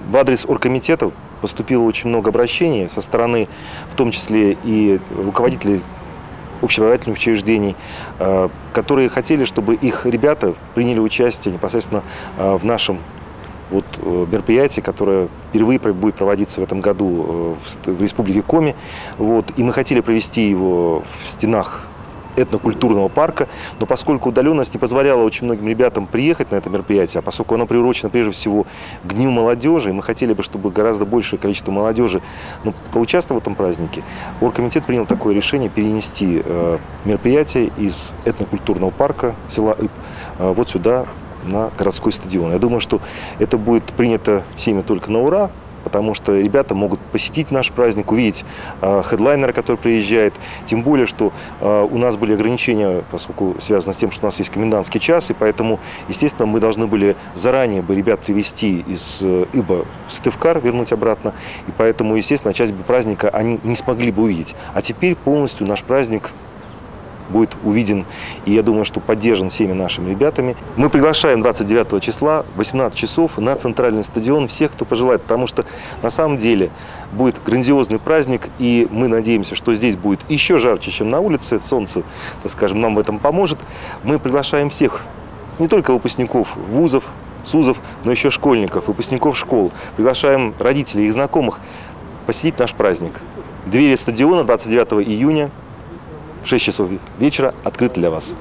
В адрес оргкомитета поступило очень много обращений со стороны, в том числе и руководителей общеобразовательных учреждений, которые хотели, чтобы их ребята приняли участие непосредственно в нашем мероприятии, которое впервые будет проводиться в этом году в Республике Коми. И мы хотели провести его в стенах этнокультурного парка, но поскольку удаленность не позволяла очень многим ребятам приехать на это мероприятие, а поскольку оно приурочено прежде всего к Дню молодежи, и мы хотели бы, чтобы гораздо большее количество молодежи поучаствовало в этом празднике, оргкомитет принял такое решение перенести мероприятие из этнокультурного парка села Иб вот сюда, на городской стадион. Я думаю, что это будет принято всеми только на ура, потому что ребята могут посетить наш праздник, увидеть хедлайнера, который приезжает. Тем более, что у нас были ограничения, поскольку связано с тем, что у нас есть комендантский час, и поэтому, естественно, мы должны были заранее ребят привезти из Иба в Сыктывкар, вернуть обратно, и поэтому, естественно, часть праздника они не смогли бы увидеть. А теперь полностью наш праздник будет увиден, и я думаю, что поддержан всеми нашими ребятами. Мы приглашаем 29 числа в 18 часов на центральный стадион всех, кто пожелает, потому что на самом деле будет грандиозный праздник, и мы надеемся, что здесь будет еще жарче, чем на улице. Солнце, так скажем, нам в этом поможет. Мы приглашаем всех, не только выпускников вузов, СУЗов, но еще школьников, выпускников школ. Приглашаем родителей и знакомых посетить наш праздник. Двери стадиона 29 июня в 6 часов вечера открыты для вас.